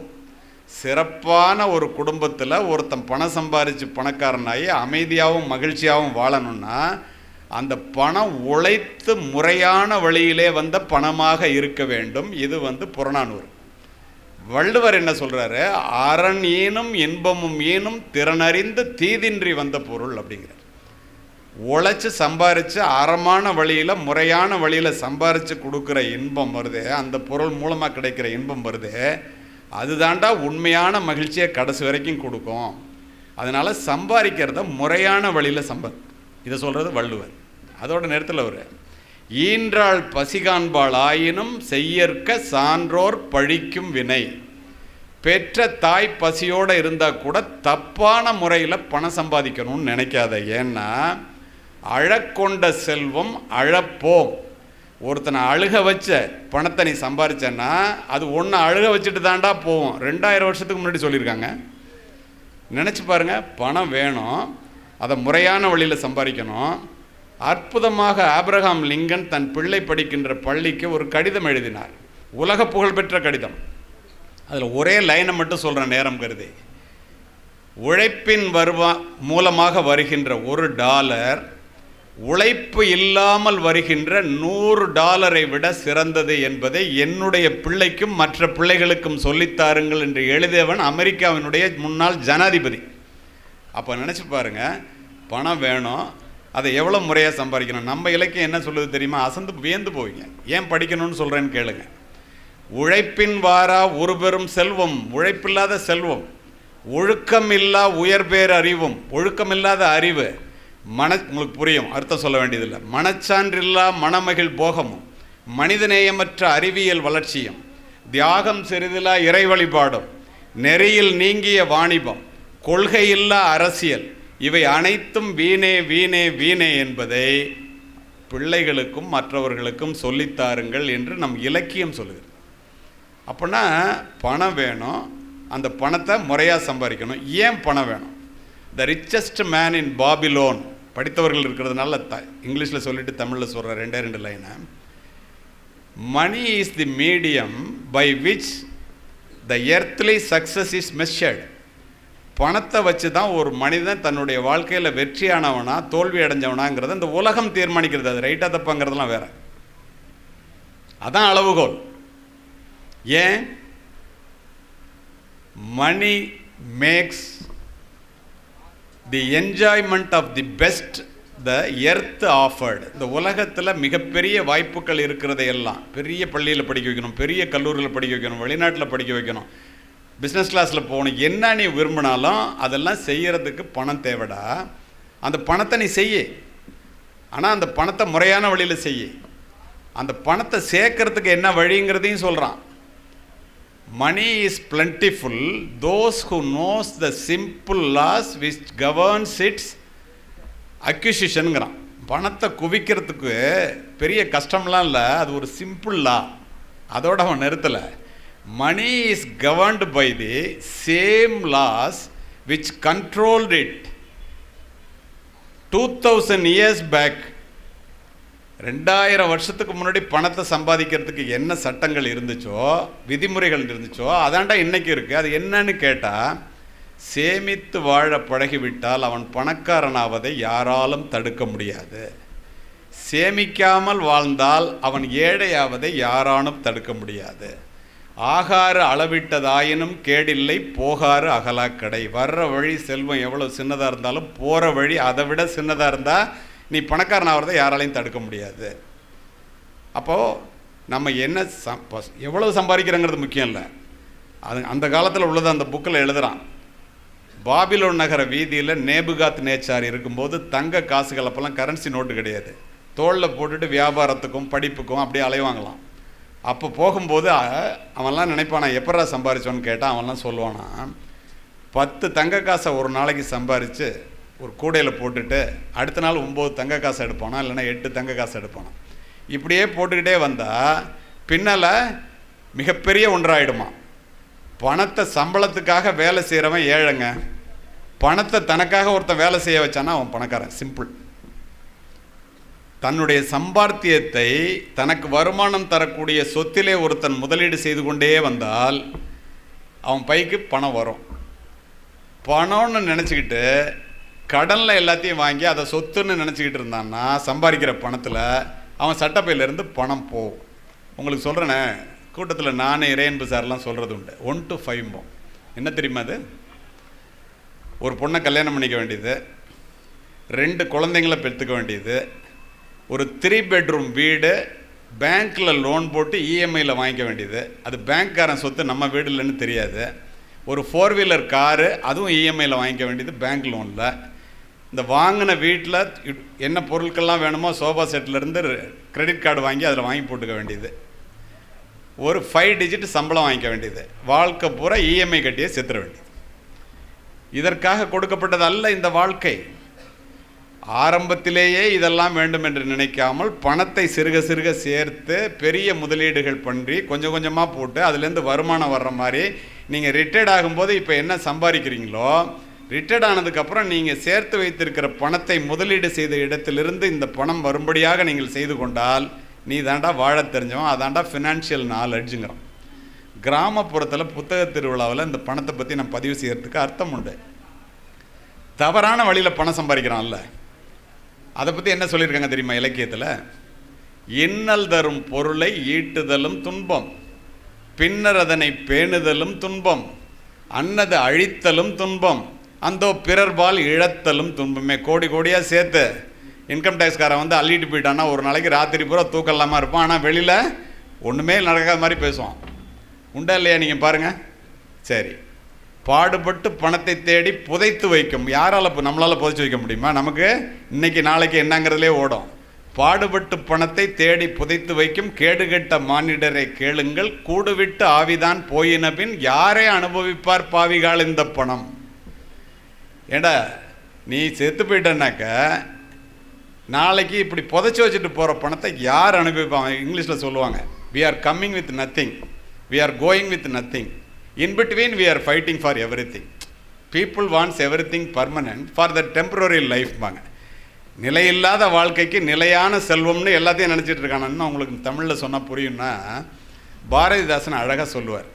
சிறப்பான ஒரு குடும்பத்தில் ஒருத்தன் பணம் சம்பாதிச்சு பணக்காரனாகி அமைதியாகவும் மகிழ்ச்சியாகவும் வாழணும்னா அந்த பணம் உழைத்து முறையான வழியிலே வந்த பணமாக இருக்க வேண்டும். இது புறநானூறு. வள்ளுவர் என்ன சொல்கிறாரு? அரண் ஈனும் இன்பமும் ஈனும் திறனறிந்து தீதின்றி வந்த பொருள் அப்படிங்கிறார். உழைச்சி சம்பாரித்து அறமான வழியில் முறையான வழியில் சம்பாரித்து கொடுக்குற இன்பம் வருது, அந்த பொருள் மூலமாக கிடைக்கிற இன்பம் வருது, அதுதாண்டா உண்மையான மகிழ்ச்சியை கடைசி வரைக்கும் கொடுக்கும். அதனால் சம்பாதிக்கிறத முறையான வழியில் இதை சொல்கிறது வள்ளுவர். அதோட நேரத்தில் அவர் ஈன்றாள் பசிகாண்பாள் ஆயினும் செய்யற்க சான்றோர் பழிக்கும் வினை. பெற்ற தாய் பசியோடு இருந்தால் கூட தப்பான முறையில் பணம் சம்பாதிக்கணும்னு நினைக்காத. ஏன்னா அழக்கொண்ட செல்வம் அழப்போம். ஒருத்தனை அழுக வச்ச பணத்தை நீ சம்பாதிச்சேன்னா அது ஒன்று அழுக வச்சுட்டு தாண்டா போவோம். 2000 வருஷத்துக்கு முன்னாடி சொல்லியிருக்காங்க. நினச்சி பாருங்கள். பணம் வேணும், அதை முறையான வழியில் சம்பாதிக்கணும். அற்புதமாக ஆபிரகாம் லிங்கன் தன் பிள்ளை படிக்கின்ற பள்ளிக்கு ஒரு கடிதம் எழுதினார். உலக புகழ்பெற்ற கடிதம். அதில் ஒரே லைனை மட்டும் சொல்கிறேன் நேரம் கருதி. உழைப்பின் மூலமாக வருகின்ற $1 உழைப்பு இல்லாமல் வருகின்ற $100 விட சிறந்தது என்பதை என்னுடைய பிள்ளைக்கும் மற்ற பிள்ளைகளுக்கும் சொல்லித்தாருங்கள் என்று எழுதியவன் அமெரிக்காவினுடைய முன்னாள் ஜனாதிபதி. அப்போ நினச்சி பாருங்கள், பணம் வேணும், அதை எவ்வளோ முறையாக சம்பாதிக்கணும். நம்ம இலக்கியம் என்ன சொல்லுது தெரியுமா? அசந்து வியந்து போவீங்க. ஏன் படிக்கணும்னு சொல்கிறேன்னு கேளுங்க. உழைப்பின் வாரா ஒரு பெரும் செல்வம் உழைப்பில்லாத செல்வம், ஒழுக்கம் இல்லா உயர்பேர் அறிவும். ஒழுக்கமில்லாத அறிவு உங்களுக்கு புரியும், அர்த்தம் சொல்ல வேண்டியதில்லை. மனச்சான்றில்லா மனமகிழ் போகமும், மனிதநேயமற்ற அறிவியல் வளர்ச்சியும், தியாகம் சிறிதிலா இறை வழிபாடும், நெறியில் நீங்கிய வாணிபம், கொள்கையில்லா அரசியல், இவை அனைத்தும் வீணே வீணே வீணே என்பதை பிள்ளைகளுக்கும் மற்றவர்களுக்கும் சொல்லித்தாருங்கள் என்று நம் இலக்கியம் சொல்லுகிறது. அப்படின்னா பணம் வேணும், அந்த பணத்தை முறையாக சம்பாதிக்கணும். ஏன் பணம் வேணும்? The richest man in Babylon, படித்தவர்கள் இருக்கிறதுனால இங்கிலீஷில் சொல்லிட்டு தமிழில் சொல்கிற 2 லைனை. Money is the medium by which the earthly success is measured. பணத்தை வச்சு தான் ஒரு மனிதன் தன்னுடைய வாழ்க்கையில் வெற்றியானவனா தோல்வி அடைஞ்சவனாங்கிறத இந்த உலகம் தீர்மானிக்கிறது. அது ரைட்டாக தப்பாங்கிறதுலாம் வேற. அதான் அளவுகோல். ஏன்? Money makes the enjoyment of the best the earth afforded. இந்த உலகத்தில் மிகப்பெரிய வாய்ப்புகள் இருக்கிறதையெல்லாம், பெரிய பள்ளியில் படிக்க வைக்கணும், பெரிய கல்லூரியில் படிக்க வைக்கணும், வெளிநாட்டில் படிக்க வைக்கணும், பிஸ்னஸ் கிளாஸில் போகணும், என்ன நீ விரும்பினாலும் அதெல்லாம் செய்கிறதுக்கு பணம் தேவைடா. அந்த பணத்தை நீ செய்ய, ஆனால் அந்த பணத்தை முறையான வழியில் செய்ய. அந்த பணத்தை சேர்க்கறதுக்கு என்ன வழிங்கிறதையும் சொல்கிறான். Money is plentiful those who knows the simple laws which governs its அக்யூசிஷனுங்கிறான். பணத்தை குவிக்கிறதுக்கு பெரிய கஷ்டம்லாம் இல்லை, அது ஒரு சிம்பிள் லா. அதோட அவன் நிறுத்தலை. Money is governed by the same laws which controlled it 2000 years back. 2000 வருஷத்துக்கு முன்னாடி பணத்தை சம்பாதிக்கிறதுக்கு என்ன சட்டங்கள் இருந்துச்சோ, விதிமுறைகள் இருந்துச்சோ, அதாண்டா இன்னைக்கு இருக்குது. அது என்னன்னு கேட்டால், சேமித்து வாழ பழகிவிட்டால் அவன் பணக்காரனாவதை யாராலும் தடுக்க முடியாது. சேமிக்காமல் வாழ்ந்தால் அவன் ஏழையாவதை யாராலும் தடுக்க முடியாது. ஆகாறு அளவிட்டதாயினும் கேடில்லை போகாறு அகலாக்கடை. வர்ற வழி செல்வம் எவ்வளோ சின்னதாக இருந்தாலும் போகிற வழி அதை விட சின்னதாக இருந்தால் நீ பணக்காரனாகிறத யாராலையும் தடுக்க முடியாது. அப்போது நம்ம என்ன எவ்வளோ சம்பாதிக்கிறோங்கிறது முக்கியம் இல்லை. அது அந்த காலத்தில் உள்ளது அந்த புக்கில் எழுதுகிறான். பாபிலோன் நகர வீதியில் நேபுகாத் நேச்சார் இருக்கும்போது தங்க காசுகள் அப்போல்லாம் கரன்சி நோட்டு கிடையாது. தோளில் போட்டுட்டு வியாபாரத்துக்கும் படிப்புக்கும் அப்படியே அலைவாங்களாம். அப்போ போகும்போது அவன்லாம் நினைப்பானா எப்படா சம்பாரிச்சோன்னு கேட்டால் அவன்லாம் சொல்லுவானா, 10 தங்க காசை ஒரு நாளைக்கு சம்பாரித்து ஒரு கூடையில் போட்டுட்டு அடுத்த நாள் 9 தங்க காசை எடுப்பானா, இல்லைனா 8 தங்க காசை எடுப்பானா. இப்படியே போட்டுக்கிட்டே வந்தால் பின்னால் மிகப்பெரிய ஒன்றாயிடுமா. பணத்தை சம்பளத்துக்காக வேலை செய்கிறவன் ஏழைங்க, பணத்தை தனக்காக ஒருத்தன் வேலை செய்ய வச்சானா அவன் பணக்காரன். சிம்பிள். தன்னுடைய சம்பாத்தியத்தை தனக்கு வருமானம் தரக்கூடிய சொத்திலே ஒருத்தன் முதலீடு செய்து கொண்டே வந்தால் அவன் பைக்கு பணம் வரும். பணம்னு நினச்சிக்கிட்டு கடனில் எல்லாத்தையும் வாங்கி அதை சொத்துன்னு நினச்சிக்கிட்டு இருந்தான்னா சம்பாதிக்கிற பணத்தில் அவன் சட்டப்பையிலேருந்து பணம் போகும். உங்களுக்கு சொல்கிறேனே, கூட்டத்தில் நானே இறையன்பு சார்லாம் சொல்கிறது உண்டு. 1 to 5 என்ன தெரியுமா? அது ஒரு பொண்ணை கல்யாணம் பண்ணிக்க வேண்டியது, 2 குழந்தைங்கள பெற்றுக்க வேண்டியது, ஒரு 3 பெட்ரூம் வீடு பேங்க்கில் லோன் போட்டு இஎம்ஐயில் வாங்கிக்க வேண்டியது. அது பேங்க்காரன் சொத்து, நம்ம வீடு இல்லைன்னு தெரியாது. ஒரு 4 வீலர் காரு, அதுவும் இஎம்ஐயில் வாங்கிக்க வேண்டியது பேங்க் லோனில். இந்த வாங்கின வீட்டில் என்ன பொருட்கள்லாம் வேணுமோ சோஃபா செட்லேருந்து கிரெடிட் கார்டு வாங்கி அதில் வாங்கி போட்டுக்க வேண்டியது. ஒரு 5 டிஜிட் சம்பளம் வாங்கிக்க வேண்டியது. வாழ்க்கை பூரா இஎம்ஐ கட்டியே செத்துற வேண்டியது. இதற்காக கொடுக்கப்பட்டது அல்ல இந்த வாழ்க்கை. ஆரம்பத்திலேயே இதெல்லாம் வேண்டும் என்று நினைக்காமல் பணத்தை சிறுக சிறுக சேர்த்து பெரிய முதலீடுகள் பண்ணி கொஞ்சம் கொஞ்சமாக போட்டு அதுலேருந்து வருமானம் வர்ற மாதிரி நீங்கள் ரிட்டையர்ட் ஆகும்போது இப்போ என்ன சம்பாதிக்கிறீங்களோ, ரிட்டையர்ட் ஆனதுக்கப்புறம் நீங்கள் சேர்த்து வைத்திருக்கிற பணத்தை முதலீடு செய்த இடத்திலிருந்து இந்த பணம் வரும்படியாக நீங்கள் செய்து கொண்டால் நீ தாண்டா வாழ தெரிஞ்சவன், அதாண்டா ஃபினான்ஷியல் நாலெட்ஜுங்கிறோம். கிராமப்புறத்தில் புத்தக திருவிழாவில் இந்த பணத்தை பற்றி நான் பதிவு செய்கிறதுக்கு அர்த்தம் உண்டு. தவறான வழியில் பணம் சம்பாதிக்கிறான்ல, அதை பற்றி என்ன சொல்லியிருக்காங்க தெரியுமா இலக்கியத்தில்? இன்னல் தரும் பொருளை ஈட்டுதலும் துன்பம், பின்னர் அதனை பேணுதலும் துன்பம், அன்னது அழித்தலும் துன்பம், அந்தோ பிறர்பால் இழத்தலும் துன்பமே. கோடி கோடியாக சேர்த்து இன்கம் டேக்ஸ்காரன் வந்து அள்ளிட்டு போயிட்டான்னா ஒரு நாளைக்கு ராத்திரி பூரா தூக்கம் இல்லாமல் இருப்பான். ஆனால் வெளியில் ஒன்றுமே நடக்காத மாதிரி பேசுவான். உண்டா இல்லையா? நீங்கள் பாருங்கள். சரி, பாடுபட்டு பணத்தை தேடி புதைத்து வைக்கும். யாரால் நம்மளால் புதைச்சி வைக்க முடியுமா? நமக்கு இன்னைக்கு நாளைக்கு என்னங்கிறதுலே ஓடும். பாடுபட்டு பணத்தை தேடி புதைத்து வைக்கும் கேடுகட்ட மானிடரை கேளுங்கள், கூடுவிட்டு ஆவிதான் போயின பின் யாரே அனுபவிப்பார் பாவிகால் இந்த பணம். ஏண்டா நீ செத்து போயிட்டனாக்க நாளைக்கு இப்படி புதைச்சி வச்சுட்டு போகிற பணத்தை யார் அனுபவிப்பாங்க? இங்கிலீஷில் சொல்லுவாங்க, we are coming with nothing, we are going with nothing, in between we are fighting for everything. People wants everything permanent for the temporary life பாங்க. நிலையில்லாத வாழ்க்கைக்கு நிலையான செல்வம்னு எல்லாத்தையும் நினச்சிட்டு இருக்கானு உங்களுக்கு தமிழில் சொன்னால் புரியும்னா, பாரதிதாசன் அழகாக சொல்லுவார்,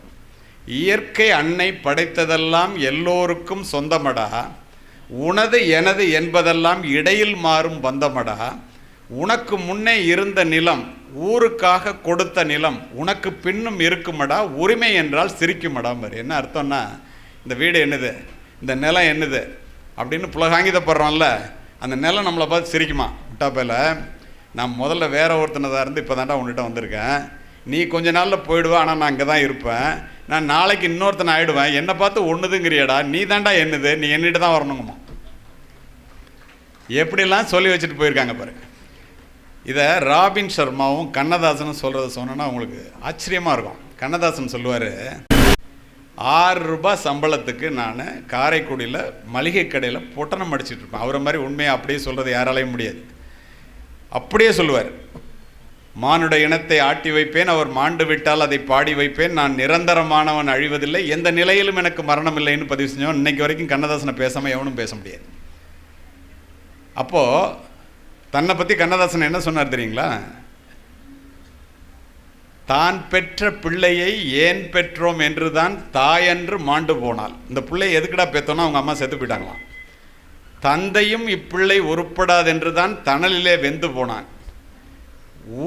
இயற்கை அன்னை படைத்ததெல்லாம் எல்லோருக்கும் சொந்தமடா, உனது எனது என்பதெல்லாம் இடையில் மாறும் பந்தமடா, உனக்கு முன்னே இருந்த நிலம் ஊருக்காக கொடுத்த நிலம் உனக்கு பின்னும் இருக்குமடா, உரிமை என்றால் சிரிக்குமடா. மாதிரி என்ன அர்த்தம்னா, இந்த வீடு என்னது, இந்த நிலம் என்னது அப்படின்னு புலகாங்கிதப்படுறோம்ல, அந்த நிலம் நம்மளை பார்த்து சிரிக்குமா? முட்டாப்பையில் நான் முதல்ல வேற ஒருத்தனதாக இருந்து இப்போ தாண்டா உன்கிட்ட வந்திருக்கேன், நீ கொஞ்ச நாளில் போயிடுவேன், ஆனால் நான் அங்கே தான் இருப்பேன், நான் நாளைக்கு இன்னொருத்தனை ஆகிடுவேன், என்னை பார்த்து ஒன்றுதுங்கிறியடா, நீ தாண்டா என்னது, நீ என்னிட்ட தான் வரணுங்கம்மா. எப்படிலாம் சொல்லி வச்சுட்டு போயிருக்காங்க பாருங்க. இதை ராபின் சர்மாவும் கண்ணதாசனும் சொல்கிறத சொன்னோன்னா உங்களுக்கு ஆச்சரியமாக இருக்கும். கண்ணதாசன் சொல்லுவார், 6 ரூபாய் சம்பளத்துக்கு நான் காரைக்குடியில் மளிகை கடையில் பொட்டணம் அடிச்சிட்டு இருப்பேன். அவரை மாதிரி உண்மையை அப்படியே சொல்கிறது யாராலையும் முடியாது. அப்படியே சொல்லுவார், மானுட இனத்தை ஆட்டி வைப்பேன், அவர் மாண்டு விட்டால் அதை பாடி வைப்பேன், நான் நிரந்தரமானவன் அழிவதில்லை, எந்த நிலையிலும் எனக்கு மரணம் இல்லைன்னு பதிவு செஞ்சவன் இன்னைக்கு வரைக்கும் கண்ணதாசனை பேசாமல் எவனும் பேச முடியாது. அப்போது தன்னை பற்றி கண்ணதாசன் என்ன சொன்னார் தெரியுங்களா? தான் பெற்ற பிள்ளையை ஏன் பெற்றோம் என்று தான் தாயன்று மாண்டு போனாள். இந்த பிள்ளையை எதுக்குடா பெற்றோன்னா அவங்க அம்மா செத்து போயிட்டாங்களாம். தந்தையும் இப்பிள்ளை உருப்படாதென்று தான் தணலிலே வெந்து போனான்.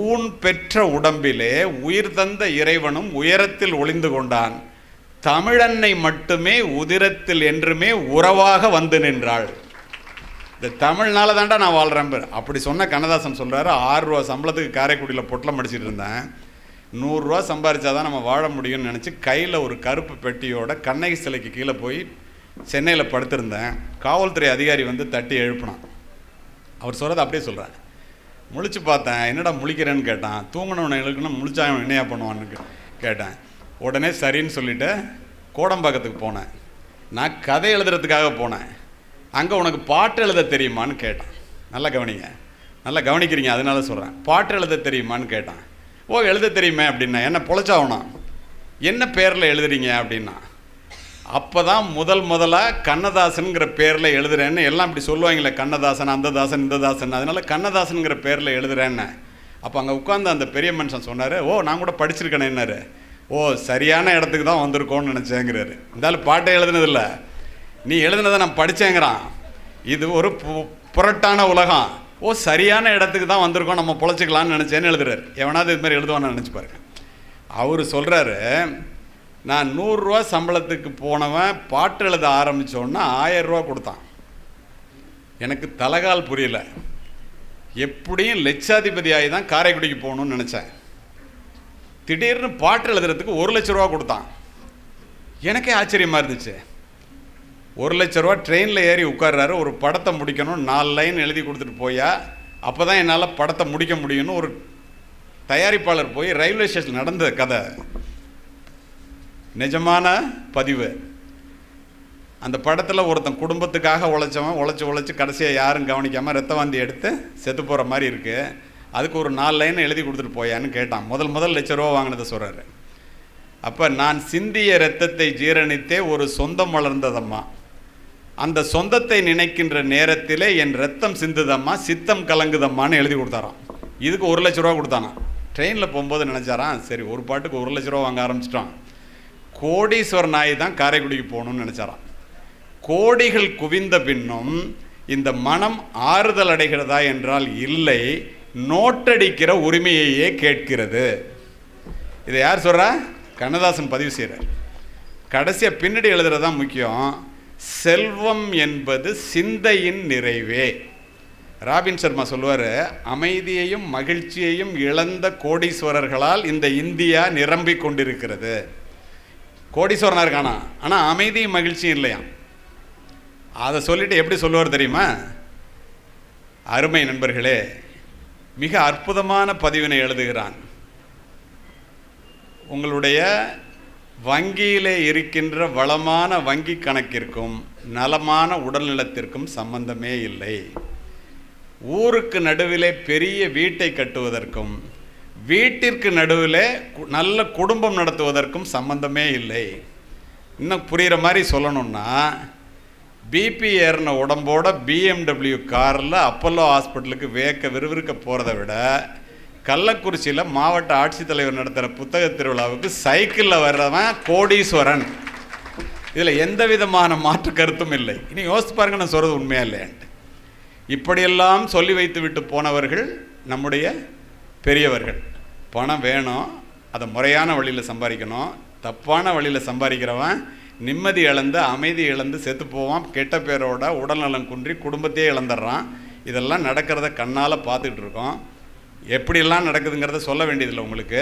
ஊன் பெற்ற உடம்பிலே உயிர் தந்த இறைவனும் உயரத்தில் ஒளிந்து கொண்டான். தமிழன்னை மட்டுமே உதிரத்தில் என்றுமே உறவாக வந்து நின்றாள். இந்த தமிழ்னால தாண்டா நான் வாழ்கிறேன் பேர். அப்படி சொன்ன கண்ணதாசன் சொல்கிறாரு, 6 ரூபா சம்பளத்துக்கு காரைக்குடியில் பொட்டலம் அடிச்சிட்டு இருந்தேன், 100 ரூபா சம்பாதிச்சாதான் நம்ம வாழ முடியும்னு நினச்சி கையில் ஒரு கருப்பு பெட்டியோட கண்ணகி சிலைக்கு கீழே போய் சென்னையில் படுத்திருந்தேன். காவல்துறை அதிகாரி வந்து தட்டி எழுப்பினான். அவர் சொல்கிறது அப்படியே சொல்கிறேன். முழிச்சு பார்த்தேன், என்னடா முழிக்கிறேன்னு கேட்டான். தூங்கினவனை எழுக்கணும், முழிச்சா அவன் என்னையா பண்ணுவான்னு கேட்டேன். உடனே சரின்னு சொல்லிவிட்டு கோடம்பாக்கத்துக்கு போனேன். நான் கதை எழுதுறதுக்காக போனேன். அங்கே உனக்கு பாட்டு எழுத தெரியுமான்னு கேட்டான். நல்லா கவனிங்க, நல்லா கவனிக்கிறீங்க, அதனால சொல்கிறேன். பாட்டு எழுத தெரியுமான்னு கேட்டான். ஓ எழுத தெரியுமே அப்படின்னா. என்ன பொழைச்சாகணும், என்ன பேரில் எழுதுறீங்க அப்படின்னா. அப்போ தான் முதலாக கண்ணதாசனுங்கிற பேரில் எழுதுறேன்னு எல்லாம் இப்படி சொல்லுவாங்களே, கண்ணதாசன் அந்த தாசன் இந்த தாசன், அதனால் கண்ணதாசனுங்கிற பேரில் எழுதுறேன்னு. அப்போ அங்கே உட்காந்து அந்த பெரிய மனுஷன் சொன்னார், ஓ நான் கூட படிச்சிருக்கேனே என்னாரு. ஓ சரியான இடத்துக்கு தான் வந்திருக்கோன்னு நினச்சேங்கிறாரு. இருந்தாலும் பாட்டை எழுதுனதில்ல, நீ எழுதுனதை நான் படித்தேங்கிறான். இது ஒரு புரட்டான உலகம். ஓ சரியான இடத்துக்கு தான் வந்திருக்கோம், நம்ம பொழைச்சிக்கலான்னு நினச்சேன்னு எழுதுறாரு. எவனாவது இது மாதிரி எழுதுவான்னு நினச்சி பாருங்க. அவர் சொல்கிறாரு, நான் 100 ரூபா சம்பளத்துக்கு போனவன் பாட்டு எழுத ஆரம்பித்தோன்னா 1000 ரூபா கொடுத்தான். எனக்கு தலைகால் புரியல. எப்படியும் லட்சாதிபதி ஆகி தான் காரைக்குடிக்கு போகணும்னு நினச்சேன். திடீர்னு பாட்டு எழுதுறதுக்கு 1 லட்ச ரூபா கொடுத்தான். எனக்கே ஆச்சரியமாக இருந்துச்சு. 1 லட்ச ரூபா ட்ரெயினில் ஏறி உட்கார்றாரு. ஒரு படத்தை முடிக்கணும், 4 லைன் எழுதி கொடுத்துட்டு போயா, அப்போ தான் என்னால் படத்தை முடிக்க முடியும்னு ஒரு தயாரிப்பாளர் போய் ரயில்வே ஸ்டேஷன் நடந்த கதை, நிஜமான பதிவு. அந்த படத்தில் ஒருத்தன் குடும்பத்துக்காக உழைச்சவன் உழைச்சி கடைசியாக யாரும் கவனிக்காமல் ரத்த வாந்தி எடுத்து செத்து போகிற மாதிரி இருக்குது. அதுக்கு ஒரு 4 லைன் எழுதி கொடுத்துட்டு போயான்னு கேட்டான். முதல் லட்ச ரூபா வாங்கினதை சொல்கிறாரு. அப்போ நான் சிந்திய இரத்தத்தை ஜீரணித்தே ஒரு சொந்தம் வளர்ந்ததம்மா, அந்த சொந்தத்தை நினைக்கின்ற நேரத்திலே என் ரத்தம் சிந்துதம்மா, சித்தம் கலங்குதம்மான்னு எழுதி கொடுத்தாராம். இதுக்கு 1 லட்ச ரூபா கொடுத்தானா. ட்ரெயினில் போகும்போது நினச்சாரான், சரி ஒரு பாட்டுக்கு 1 லட்ச ரூபா வாங்க ஆரம்பிச்சிட்டான், கோடீஸ்வரன் ஆகி தான் காரைக்குடிக்கு போகணும்னு நினச்சாரான். கோடிகள் குவிந்த பின்னும் இந்த மனம் ஆறுதல் அடைகிறதா என்றால் இல்லை, நோட்டடிக்கிற உரிமையையே கேட்கிறது. இதை யார் சொல்கிறா? கண்ணதாசன் பதிவு செய்கிறார். கடைசியாக பின்னாடி எழுதுறதான் முக்கியம். செல்வம் என்பது சிந்தையின் நிறைவே. ராபின் சர்மா சொல்லுவார், அமைதியையும் மகிழ்ச்சியையும் இழந்த கோடீஸ்வரர்களால் இந்த இந்தியா நிரம்பிக் கொண்டிருக்கிறது. கோடீஸ்வரனாக இருக்கானா, ஆனால் அமைதியும் மகிழ்ச்சியும் இல்லையா. அதை சொல்லிட்டு எப்படி சொல்லுவார் தெரியுமா? அருமை நண்பர்களே, மிக அற்புதமான பதிவினை எழுதுகிறான். உங்களுடைய வங்கியிலே இருக்கின்ற வளமான வங்கி கணக்கிற்கும் நலமான உடல்நலத்திற்கும் சம்பந்தமே இல்லை. ஊருக்கு நடுவிலே பெரிய வீட்டை கட்டுவதற்கும் வீட்டிற்கு நடுவில் நல்ல குடும்பம் நடத்துவதற்கும் சம்பந்தமே இல்லை. இன்னும் புரிகிற மாதிரி சொல்லணும்னா, பிபி ஏறின உடம்போட BMW காரில் அப்பல்லோ ஹாஸ்பிட்டலுக்கு விறுவிறுக்க போகிறத விட கள்ளக்குறிச்சியில் மாவட்ட ஆட்சித்தலைவர் நடத்துகிற புத்தக திருவிழாவுக்கு சைக்கிளில் வர்றவன் கோடீஸ்வரன். இதில் எந்த விதமான மாற்று கருத்தும் இல்லை. இனி யோசித்து பாருங்க, நான் சொல்கிறது உண்மையா இல்லையான்ட்டு. இப்படியெல்லாம் சொல்லி வைத்து விட்டு போனவர்கள் நம்முடைய பெரியவர்கள். பணம் வேணும், அதை முறையான வழியில் சம்பாதிக்கணும். தப்பான வழியில் சம்பாதிக்கிறவன் நிம்மதி இழந்து அமைதி இழந்து செத்து போவான். கெட்ட பேரோட உடல்நலம் குன்றி குடும்பத்தையே இழந்துடுறான். இதெல்லாம் நடக்கிறத கண்ணால் பார்த்துக்கிட்டு இருக்கோம். எப்படியெல்லாம் நடக்குதுங்கிறத சொல்ல வேண்டியதில்லை உங்களுக்கு.